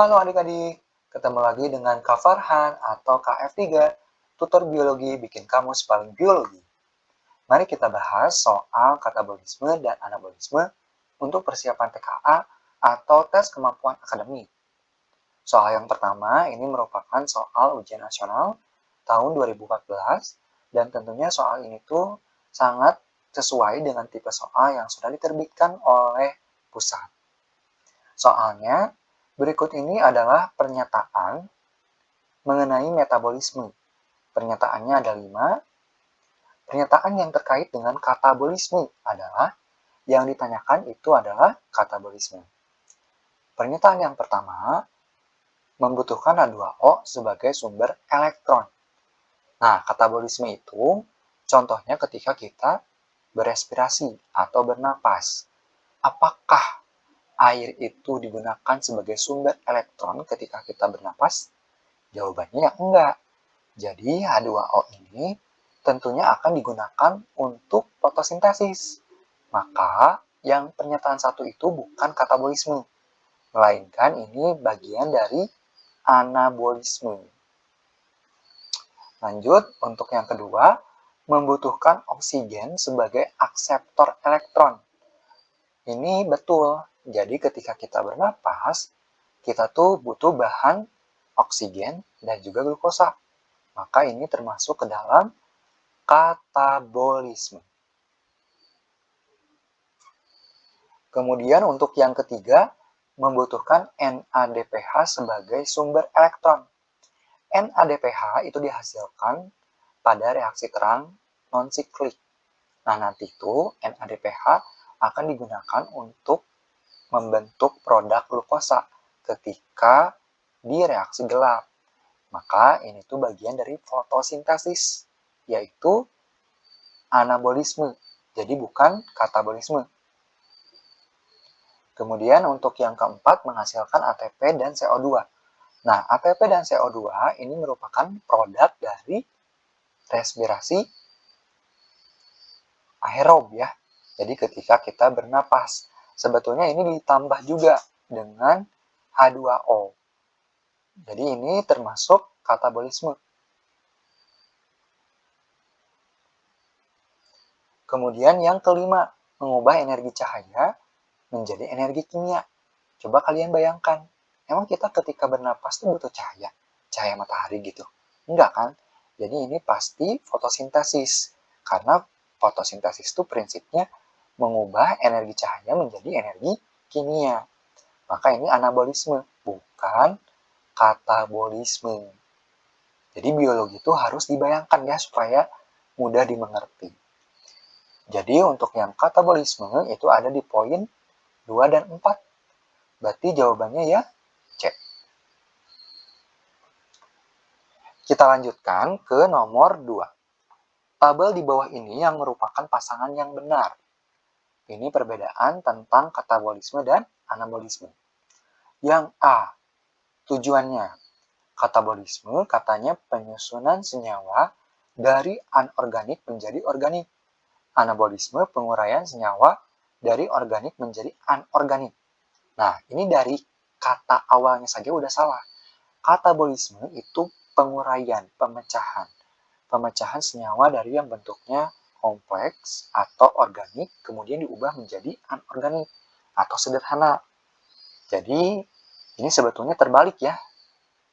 Halo adik-adik, ketemu lagi dengan Kak Farhan atau Kak F3, tutor biologi bikin kamus paling biologi. Mari kita bahas soal katabolisme dan anabolisme untuk persiapan TKA atau tes kemampuan akademik. Soal yang pertama ini merupakan soal ujian nasional tahun 2014 dan tentunya soal ini tuh sangat sesuai dengan tipe soal yang sudah diterbitkan oleh pusat. Soalnya, berikut ini adalah pernyataan mengenai metabolisme. Pernyataannya ada 5. Pernyataan yang terkait dengan katabolisme adalah yang ditanyakan itu adalah katabolisme. Pernyataan yang pertama, membutuhkan H2O sebagai sumber elektron. Nah, katabolisme itu contohnya ketika kita berespirasi atau bernapas. Apakah air itu digunakan sebagai sumber elektron ketika kita bernapas? Jawabannya ya enggak. Jadi H2O ini tentunya akan digunakan untuk fotosintesis. Maka yang pernyataan satu itu bukan katabolisme, melainkan ini bagian dari anabolisme. Lanjut, untuk yang kedua, membutuhkan oksigen sebagai akseptor elektron. Ini betul. Jadi ketika kita bernapas, kita tuh butuh bahan oksigen dan juga glukosa. Maka ini termasuk ke dalam katabolisme. Kemudian untuk yang ketiga, membutuhkan NADPH sebagai sumber elektron. NADPH itu dihasilkan pada reaksi terang non-siklik. Nah, nanti itu NADPH akan digunakan untuk membentuk produk glukosa ketika di reaksi gelap. Maka ini tuh bagian dari fotosintesis, yaitu anabolisme. Jadi bukan katabolisme. Kemudian untuk yang keempat menghasilkan ATP dan CO2. Nah, ATP dan CO2 ini merupakan produk dari respirasi aerob ya. Jadi ketika kita bernapas, sebetulnya ini ditambah juga dengan H2O. Jadi ini termasuk katabolisme. Kemudian yang kelima, mengubah energi cahaya menjadi energi kimia. Coba kalian bayangkan, emang kita ketika bernapas tuh butuh cahaya? Cahaya matahari gitu? Enggak kan? Jadi ini pasti fotosintesis. Karena fotosintesis itu prinsipnya mengubah energi cahaya menjadi energi kimia. Maka ini anabolisme, bukan katabolisme. Jadi biologi itu harus dibayangkan ya supaya mudah dimengerti. Jadi untuk yang katabolisme itu ada di poin 2 dan 4. Berarti jawabannya ya C. Kita lanjutkan ke nomor 2. Tabel di bawah ini yang merupakan pasangan yang benar. Ini perbedaan tentang katabolisme dan anabolisme. Yang A, tujuannya. Katabolisme katanya penyusunan senyawa dari anorganik menjadi organik. Anabolisme penguraian senyawa dari organik menjadi anorganik. Nah, ini dari kata awalnya saja udah salah. Katabolisme itu penguraian, pemecahan. Pemecahan senyawa dari yang bentuknya kompleks atau organik, kemudian diubah menjadi anorganik atau sederhana. Jadi, ini sebetulnya terbalik ya.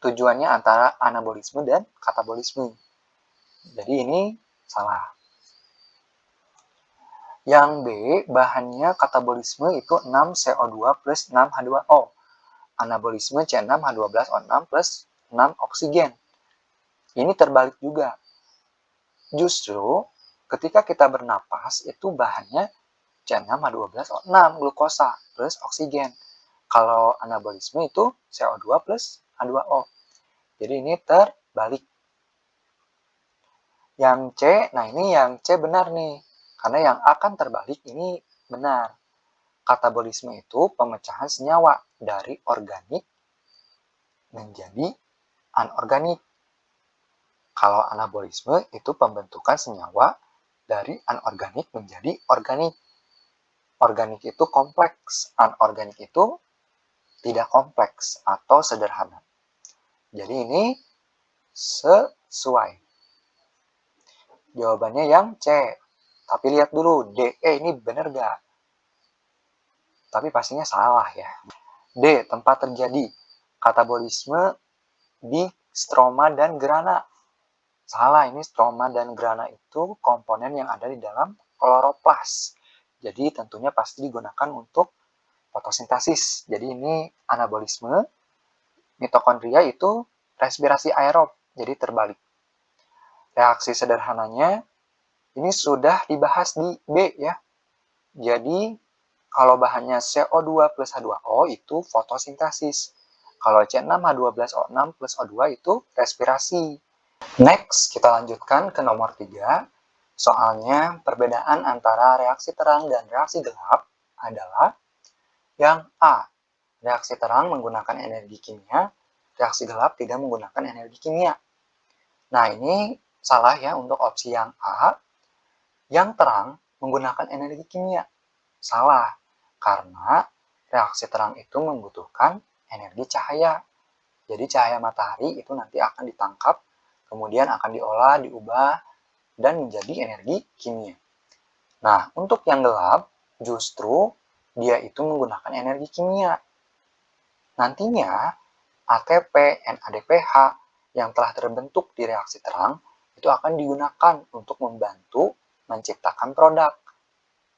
Tujuannya antara anabolisme dan katabolisme. Jadi ini salah. Yang B, bahannya katabolisme itu 6CO2 plus 6H2O. Anabolisme C6H12O6 plus 6 oksigen. Ini terbalik juga. Justru ketika kita bernapas itu bahannya C6H12O6 glukosa plus oksigen. Kalau anabolisme itu CO2 plus H2O. Jadi ini terbalik. Yang C, nah ini yang C benar nih. Karena yang akan terbalik ini benar. Katabolisme itu pemecahan senyawa dari organik menjadi anorganik. Kalau anabolisme itu pembentukan senyawa dari anorganik menjadi organik. Organik itu kompleks, anorganik itu tidak kompleks atau sederhana. Jadi ini sesuai. Jawabannya yang C. Tapi lihat dulu, D. Ini benar gak? Tapi pastinya salah ya. D. Tempat terjadi katabolisme di stroma dan grana. Salah, ini stroma dan grana itu komponen yang ada di dalam kloroplas. Jadi tentunya pasti digunakan untuk fotosintesis. Jadi ini anabolisme. Mitokondria itu respirasi aerob, jadi terbalik. Reaksi sederhananya ini sudah dibahas di B ya. Jadi kalau bahannya CO2 plus H2O itu fotosintesis. Kalau C6H12O6 plus O2 itu respirasi. Next, kita lanjutkan ke nomor 3. Soalnya perbedaan antara reaksi terang dan reaksi gelap adalah yang A. Reaksi terang menggunakan energi kimia, reaksi gelap tidak menggunakan energi kimia. Nah, ini salah ya untuk opsi yang A. Yang terang menggunakan energi kimia. Salah, karena reaksi terang itu membutuhkan energi cahaya. Jadi cahaya matahari itu nanti akan ditangkap, kemudian akan diolah, diubah, dan menjadi energi kimia. Nah, untuk yang gelap, justru dia itu menggunakan energi kimia. Nantinya, ATP, NADPH yang telah terbentuk di reaksi terang itu akan digunakan untuk membantu menciptakan produk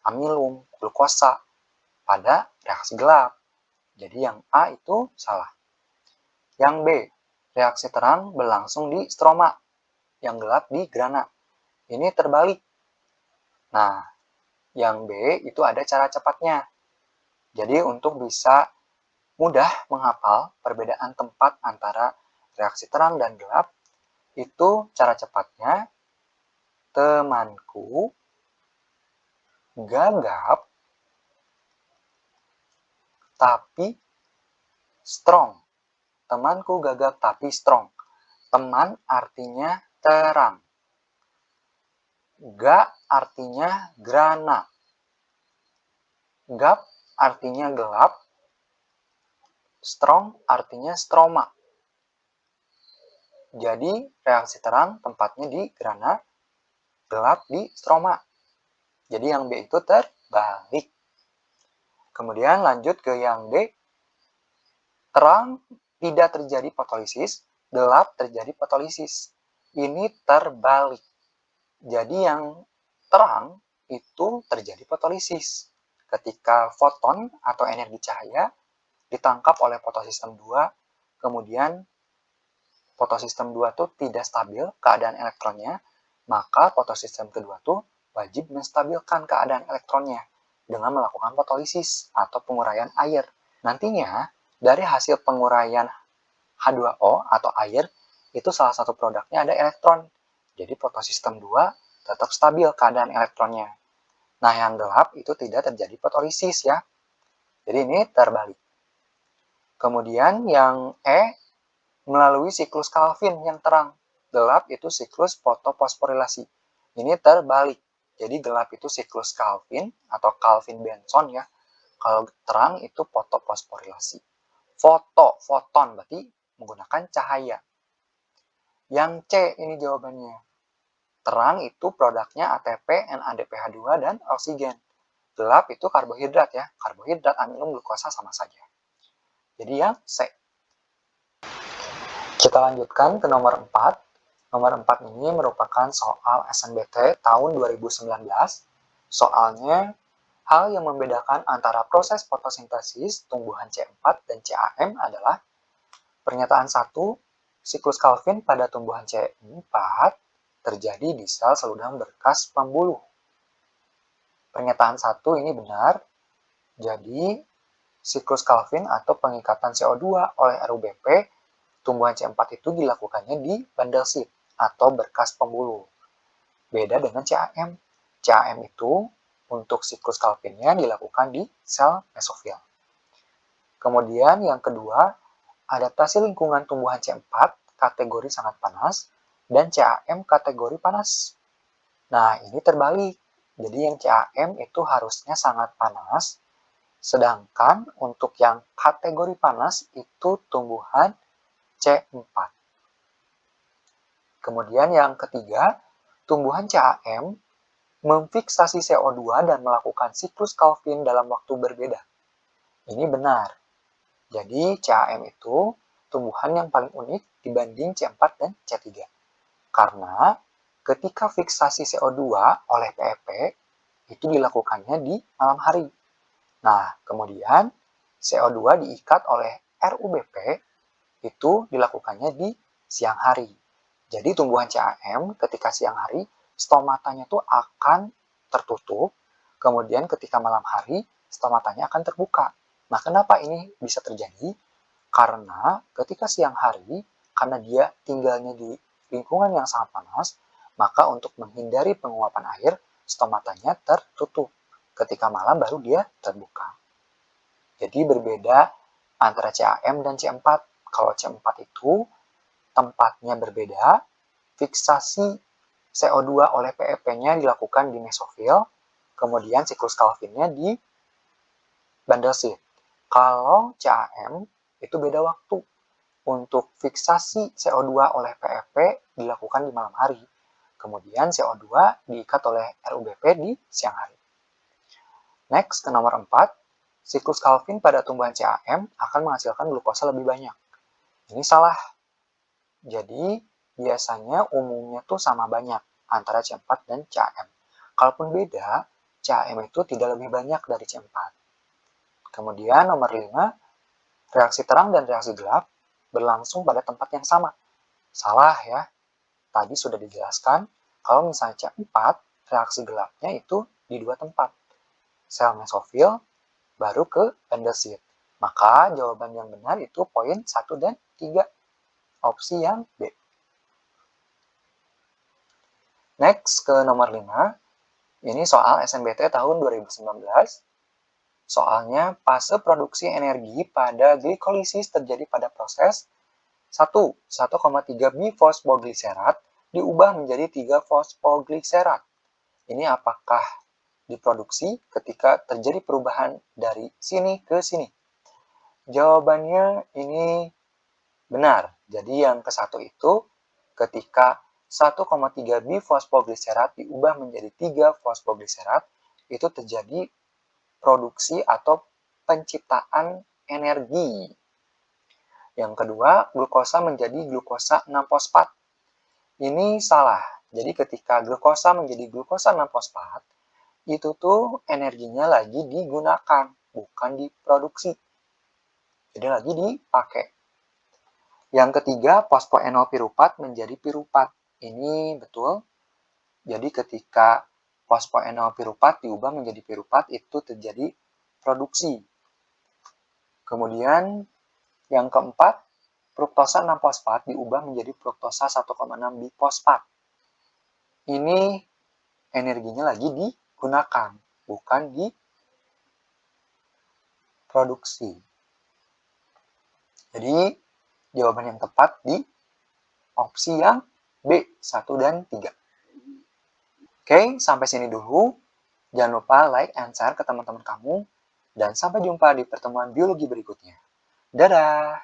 amilum, glukosa pada reaksi gelap. Jadi yang A itu salah. Yang B, reaksi terang berlangsung di stroma, yang gelap di grana. Ini terbalik. Nah, yang B itu ada cara cepatnya. Jadi untuk bisa mudah menghafal perbedaan tempat antara reaksi terang dan gelap, itu cara cepatnya temanku gagap tapi strong. Temanku gagap tapi strong. Teman artinya terang. Ga artinya grana. Gap artinya gelap. Strong artinya stroma. Jadi reaksi terang tempatnya di grana, gelap di stroma. Jadi yang B itu terbalik. Kemudian lanjut ke yang D. Terang tidak terjadi fotolisis, gelap terjadi fotolisis. Ini terbalik. Jadi yang terang itu terjadi fotolisis. Ketika foton atau energi cahaya ditangkap oleh fotosistem 2, kemudian fotosistem 2 itu tidak stabil keadaan elektronnya, maka fotosistem kedua itu wajib menstabilkan keadaan elektronnya dengan melakukan fotolisis atau penguraian air. Nantinya, dari hasil penguraian H2O atau air, itu salah satu produknya ada elektron. Jadi fotosistem 2 tetap stabil keadaan elektronnya. Nah, yang gelap itu tidak terjadi fotolisis ya. Jadi ini terbalik. Kemudian yang E, melalui siklus Calvin yang terang. Gelap itu siklus fotofosforilasi. Ini terbalik. Jadi gelap itu siklus Calvin atau Calvin-Benson ya. Kalau terang itu fotofosforilasi. Foton berarti menggunakan cahaya. Yang C ini jawabannya. Terang itu produknya ATP, NADPH2, dan oksigen. Gelap itu karbohidrat ya. Karbohidrat, amilum, glukosa sama saja. Jadi yang C. Kita lanjutkan ke nomor 4. Nomor 4 ini merupakan soal SNBT tahun 2019. Soalnya, hal yang membedakan antara proses fotosintesis tumbuhan C4 dan CAM adalah pernyataan 1, siklus Calvin pada tumbuhan C4 terjadi di sel seludang berkas pembuluh. Pernyataan 1 ini benar. Jadi, siklus Calvin atau pengikatan CO2 oleh RUBP tumbuhan C4 itu dilakukannya di bundle seed atau berkas pembuluh. Beda dengan CAM. CAM itu untuk siklus Calvinnya dilakukan di sel mesofil. Kemudian yang kedua, adaptasi lingkungan tumbuhan C4 kategori sangat panas dan CAM kategori panas. Nah, ini terbalik. Jadi yang CAM itu harusnya sangat panas, Sedangkan untuk yang kategori panas itu tumbuhan C4. Kemudian yang ketiga, tumbuhan CAM memfiksasi CO2 dan melakukan siklus Calvin dalam waktu berbeda. Ini benar. Jadi CAM itu tumbuhan yang paling unik dibanding C4 dan C3. Karena ketika fiksasi CO2 oleh PEP itu dilakukannya di malam hari. Nah, kemudian CO2 diikat oleh RUBP itu dilakukannya di siang hari. Jadi tumbuhan CAM ketika siang hari, stomatanya tuh akan tertutup, kemudian ketika malam hari, stomatanya akan terbuka. Nah, kenapa ini bisa terjadi? Karena ketika siang hari, karena dia tinggalnya di lingkungan yang sangat panas, maka untuk menghindari penguapan air, stomatanya tertutup. Ketika malam baru dia terbuka. Jadi berbeda antara CAM dan C4. Kalau C4 itu tempatnya berbeda, fiksasi CO2 oleh PEP-nya dilakukan di mesofil, kemudian siklus Calvin-nya di bundle seed. Kalau CAM itu beda waktu. Untuk fiksasi CO2 oleh PEP dilakukan di malam hari. Kemudian CO2 diikat oleh RUBP di siang hari. Next, ke nomor 4. Siklus Calvin pada tumbuhan CAM akan menghasilkan glukosa lebih banyak. Ini salah. Jadi, biasanya umumnya tuh sama banyak antara C4 dan CAM. Kalaupun beda, CAM itu tidak lebih banyak dari C4. Kemudian nomor 5, reaksi terang dan reaksi gelap berlangsung pada tempat yang sama. Salah ya. Tadi sudah dijelaskan, kalau misalnya C4, reaksi gelapnya itu di dua tempat. Sel mesofil, baru ke bundle seed. Maka jawaban yang benar itu poin 1 dan 3. Opsi yang B. Next, ke nomor 5. Ini soal SNBT tahun 2019. Soalnya, fase produksi energi pada glikolisis terjadi pada proses 1,3 bifosfoglycerat diubah menjadi 3 fosfoglycerat. Ini apakah diproduksi ketika terjadi perubahan dari sini ke sini? Jawabannya ini benar. Jadi yang ke satu itu ketika 1,3 bifosfoglycerat diubah menjadi 3 fosfoglycerat, itu terjadi produksi atau penciptaan energi. Yang kedua, glukosa menjadi glukosa 6-fosfat. Ini salah. Jadi ketika glukosa menjadi glukosa 6-fosfat, itu tuh energinya lagi digunakan, bukan diproduksi. Jadi lagi dipakai. Yang ketiga, fosfoenol piruvat menjadi piruvat. Ini betul. Jadi ketika fosfoenol piruvat diubah menjadi piruvat, itu terjadi produksi. Kemudian yang keempat, fruktosa 6-fosfat diubah menjadi fruktosa 1,6 bifosfat. Ini energinya lagi digunakan, bukan diproduksi. Jadi, jawaban yang tepat di opsi yang B, 1 dan 3. Oke, sampai sini dulu. Jangan lupa like and share ke teman-teman kamu. Dan sampai jumpa di pertemuan biologi berikutnya. Dadah!